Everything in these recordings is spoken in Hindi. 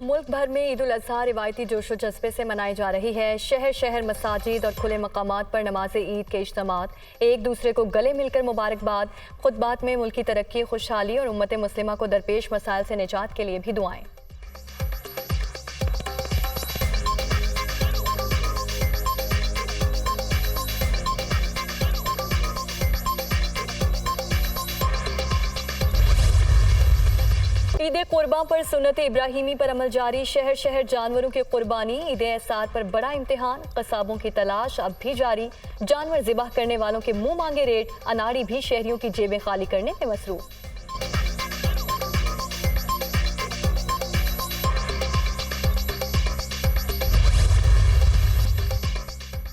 मुल्क भर में ईद उल अज़हा रिवायती जोशो जज्बे से मनाई जा रही है। शहर शहर मसाजिद और खुले मकामात पर नमाज ईद के इज्तिमात, एक दूसरे को गले मिलकर मुबारकबाद, खुतबात में मुल्क की तरक्की, खुशहाली और उम्मत मुस्लिमा को दरपेश मसाइल से निजात के लिए भी दुआएं। ईद कुर्बान पर सुन्नत इब्राहिमी पर अमल जारी। शहर शहर जानवरों की कुर्बानी, ईद एसाद पर बड़ा इम्तिहान। कसाबों की तलाश अब भी जारी। जानवर ज़िबाह करने वालों के मुंह मांगे रेट। अनाड़ी भी शहरियों की जेबें खाली करने में मसरूफ।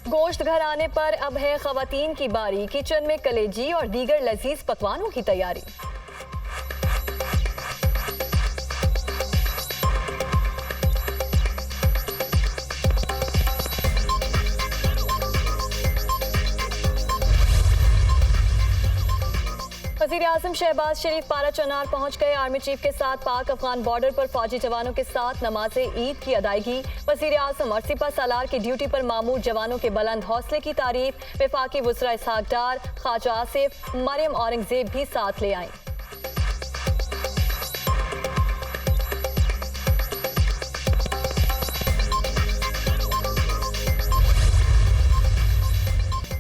गोश्त घर आने पर अब है खवातीन की बारी। किचन में कलेजी और दीगर लजीज पकवानों की तैयारी। वज़ीर-ए-आज़म शहबाज शरीफ पारा चनार पहुंच गए। आर्मी चीफ के साथ पाक अफगान बॉर्डर पर फौजी जवानों के साथ नमाज ईद की अदायगी। वज़ीर-ए-आज़म और सिपा सालार की ड्यूटी पर मामूर जवानों के बुलंद हौसले की तारीफ। वफाकी वज़रा इसहाक डार, ख्वाजा आसिफ, मरियम औरंगजेब भी साथ ले आईं।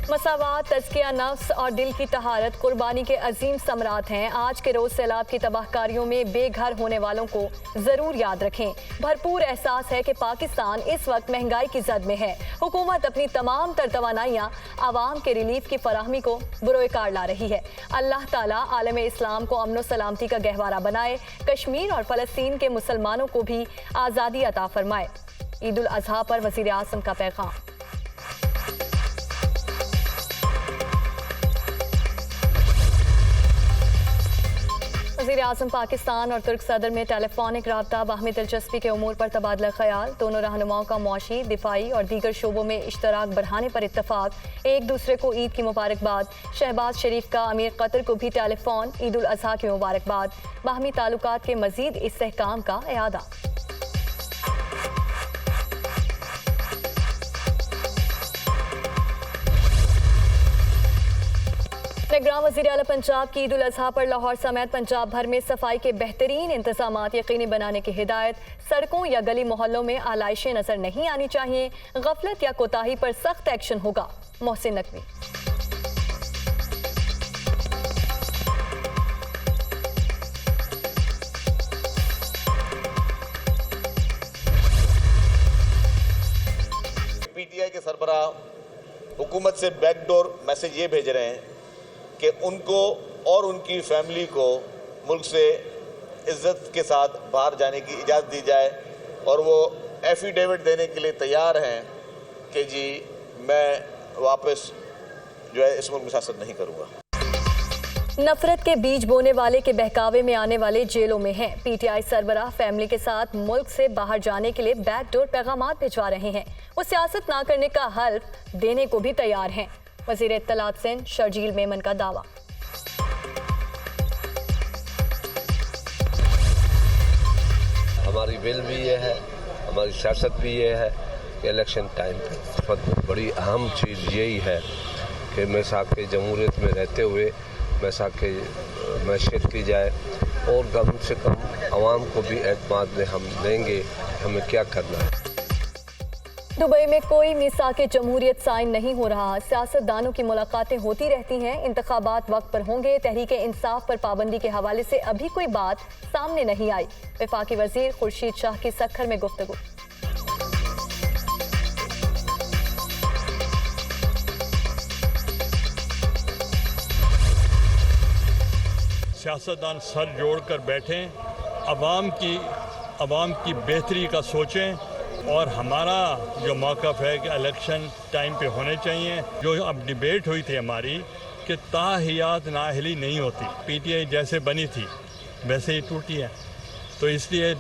मसावात, तज़किया नफ्स और दिल की तहारत कुर्बानी के अजीम समरात हैं। आज के रोज़ सैलाब की तबाहकारियों में बेघर होने वालों को ज़रूर याद रखें। भरपूर एहसास है कि पाकिस्तान इस वक्त महंगाई की जद में है। हुकूमत अपनी तमाम तर तवानाइयाँ आवाम के रिलीफ की फराहमी को बुरोकार ला रही है। अल्लाह ताला आलम इस्लाम को अमन व सलामती का गहवारा बनाए। कश्मीर और फ़लस्तीन के मुसलमानों को भी आज़ादी अता फरमाए। ईद उल अज़हा पर वज़ीर आज़म का पैगाम। वज़ीर-ए-आज़म पाकिस्तान और तुर्क सदर में टेलीफोनिक राब्ता, बाहमी दिलचस्पी के उमूर पर तबादला ख्याल। दोनों रहनुमाओं का मुआशी, दिफाई और दीगर शोबों में इश्तराक बढ़ाने पर इत्तफाक। एक दूसरे को ईद की मुबारकबाद। शहबाज शरीफ का अमीर कतर को भी टेलीफोन, ईद उल अज़हा की मुबारकबाद। बाहमी ताल्लुकात के मज़ीद इस्तेहकाम का इरादा। निगरान वज़ीर आला पंजाब की ईद उल अज़हा पर लाहौर समेत पंजाब भर में सफाई के बेहतरीन इंतजामात यकीनी बनाने की हिदायत। सड़कों या गली मोहल्लों में आलाइशें नजर नहीं आनी चाहिए। गफलत या कोताही पर सख्त एक्शन होगा। मोहसिन नकवी। पीटीआई के सरबराह हुकूमत से बैकडोर मैसेज ये भेज रहे हैं कि उनको और उनकी फैमिली को मुल्क से इज्जत के साथ बाहर जाने की इजाज़त दी जाए और वो एफिडेविट देने के लिए तैयार हैं कि जी मैं वापस जो है इस मुल्क में शासन नहीं करूँगा। नफरत के बीज बोने वाले के बहकावे में आने वाले जेलों में हैं। पीटीआई सरबराह फैमिली के साथ मुल्क से बाहर जाने के लिए बैकडोर पैगामात भिजवा रहे हैं। वो सियासत ना करने का हल्फ देने को भी तैयार हैं। वज़ीर इत्तलात सिंध शर्जील मेमन का दावा। हमारी विल भी ये है, हमारी सियासत भी ये है कि इलेक्शन टाइम पर बड़ी अहम चीज़ यही है कि मैसाक के जमहूरियत में रहते हुए मैसाक के मैशियत की जाए और कम से कम आवाम को भी एतमाद में हम देंगे हमें क्या करना है। दुबई में कोई मीसाके जमहूरियत साइन नहीं हो रहा। सियासतदानों की मुलाकातें होती रहती हैं। इंतखाबात वक्त पर होंगे। तहरीके इंसाफ पर पाबंदी के हवाले से अभी कोई बात सामने नहीं आई। वफाकी वजीर खुर्शीद शाह की सक्खर में गुफ्तगू। सियासतदान सर जोड़कर बैठें, अवाम की बेहतरी का सोचें और हमारा जो मौक़िफ़ है कि इलेक्शन टाइम पे होने चाहिए। जो अब डिबेट हुई थी हमारी कि ताहियात नाअहली नहीं होती, पीटीआई जैसे बनी थी वैसे ही टूटी है, तो इसलिए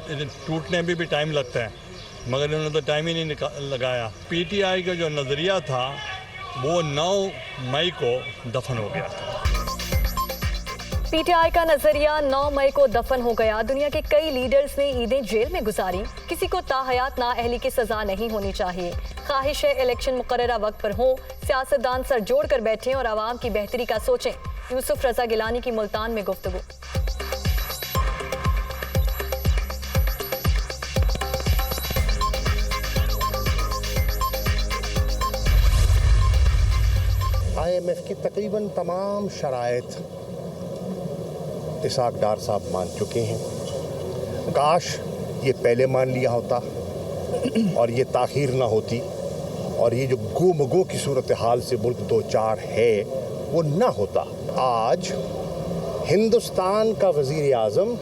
टूटने में भी टाइम लगता है, मगर उन्होंने तो टाइम ही नहीं लगाया। पीटीआई का जो नज़रिया था वो 9 मई को दफन हो गया था। पीटीआई का नजरिया 9 मई को दफन हो गया। दुनिया के कई लीडर्स ने ईदें जेल में गुजारी। किसी को ताहयात नाअहली की सजा नहीं होनी चाहिए। ख्वाहिश है इलेक्शन मुकर्ररा वक्त पर हो। सियासतदान सर जोड़ कर बैठें और आवाम की बेहतरी का सोचें। यूसुफ रजा गिलानी की मुल्तान में गुफ्तगू। IMF की तकरीबन तमाम शराइत इसाक डार साहब मान चुके हैं। काश ये पहले मान लिया होता और ये ताख़ीर ना होती और ये जो गो की सूरत हाल से मुल्क दो चार है वो ना होता। आज हिंदुस्तान का वज़ीर आज़म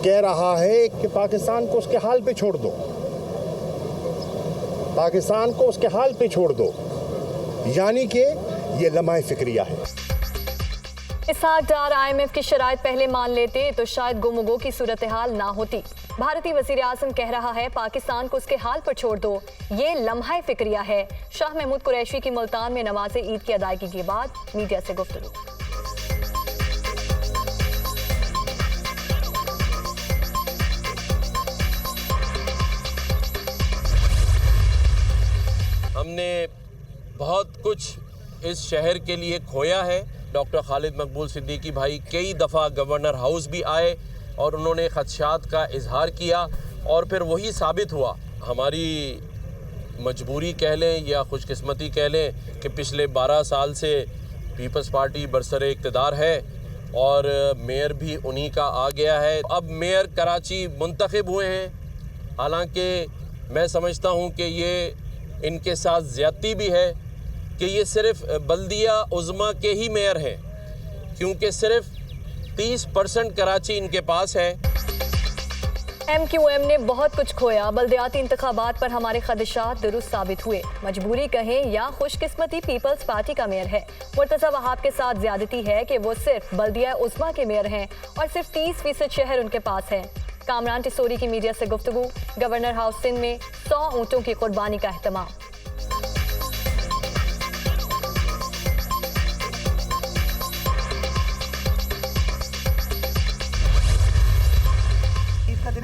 कह रहा है कि पाकिस्तान को उसके हाल पे छोड़ दो, पाकिस्तान को उसके हाल पे छोड़ दो, यानी कि ये लम्हा फिक्रिया है। इसाक डार IMF की शराइत पहले मान लेते तो शायद गुमगो की सूरत हाल ना होती। भारतीय वज़ीर आज़म कह रहा है पाकिस्तान को उसके हाल पर छोड़ दो, ये लम्हा फिक्रिया है। शाह महमूद कुरैशी की मुल्तान में नमाज ईद की अदायगी के बाद मीडिया से गुफ्तगू। हमने बहुत कुछ इस शहर के लिए खोया है। डॉक्टर खालिद मकबूल सिद्दीकी भाई कई दफ़ा गवर्नर हाउस भी आए और उन्होंने खदशात का इजहार किया और फिर वही साबित हुआ। हमारी मजबूरी कह लें या खुशकिस्मती कह लें कि पिछले 12 साल से पीपल्स पार्टी बरसरे इक़्तिदार है और मेयर भी उन्हीं का आ गया है। अब मेयर कराची मुंतखब हुए हैं। हालांकि मैं समझता हूं कि ये इनके साथ ज़्यादती भी है कि ये सिर्फ बल्दिया उज़्मा के ही मेयर हैं, क्योंकि सिर्फ 30% कराची इनके पास है। MQM ने बहुत कुछ खोया। बल्दियाती इंतखाबात पर हमारे खदशात दुरुस्त साबित हुए। मजबूरी कहें या खुशकिस्मती पीपल्स पार्टी का मेयर है। मुर्तज़ा वहाब के साथ ज्यादती है कि वो सिर्फ बल्दिया उज़्मा के मेयर हैं और सिर्फ 30% शहर उनके पास है। कामरान टिसोरी की मीडिया से गुफ्तगू। गवर्नर हाउस सिंध में 100 ऊँटों की कुर्बानी का एहतमाम।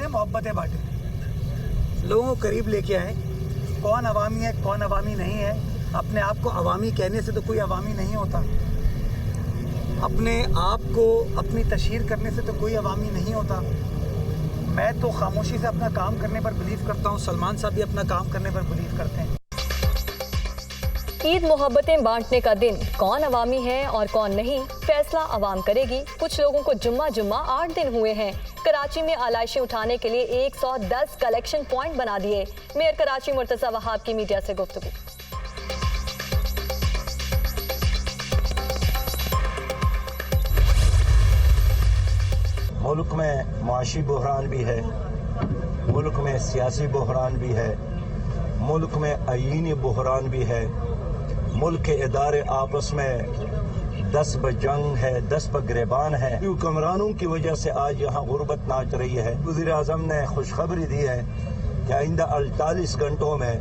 मोहब्बतें बांटे, लोगों को करीब लेके आए। कौन अवामी है कौन अवामी नहीं है, अपने आप को अवामी कहने से तो कोई अवामी नहीं होता। अपने आप को अपनी तशहीर करने से तो कोई अवामी नहीं होता। मैं तो खामोशी से अपना काम करने पर बिलीव करता हूँ। सलमान साहब भी अपना काम करने पर बिलीव करते हैं। ईद मोहब्बतें बांटने का दिन। कौन अवामी है और कौन नहीं, फैसला अवाम करेगी। कुछ लोगों को जुम्मा 8 दिन हुए हैं। कराची में आलाइशें उठाने के लिए 110 कलेक्शन पॉइंट बना दिए। मेयर कराची मुर्तज़ा वहाब की मीडिया से गुफ्तगू। मुल्क में माशी बहरान भी है, मुल्क में सियासी बहरान भी है, मुल्क में आईनी बहरान भी है। मुल्क के इदारे आपस में 10 पर जंग है, 10 पर गिरबान है। हुक्मरानों की वजह से आज यहाँ गुर्बत नाच रही है। वज़ीर आज़म ने खुशखबरी दी है कि आइंदा 48 घंटों में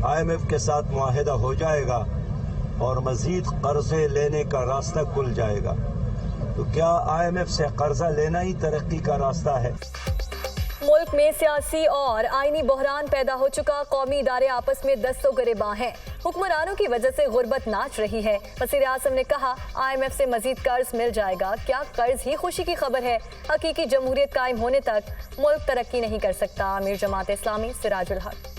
IMF के साथ मुआहिदा हो जाएगा और मज़ीद कर्जे लेने का रास्ता खुल जाएगा। तो क्या IMF से कर्जा लेना ही तरक्की का रास्ता है? मुल्क में सियासी और आईनी बहरान पैदा हो चुका। कौमी इदारे आपस में दस्तों गिरेबां हैं। हुक्मरानों की वजह से गुर्बत नाच रही है। वज़ीर आज़म ने कहा IMF से मजीद कर्ज मिल जाएगा। क्या कर्ज ही खुशी की खबर है? हकीकी जमहूरियत कायम होने तक मुल्क तरक्की नहीं कर सकता। अमीर जमात इस्लामी सिराजुल हक।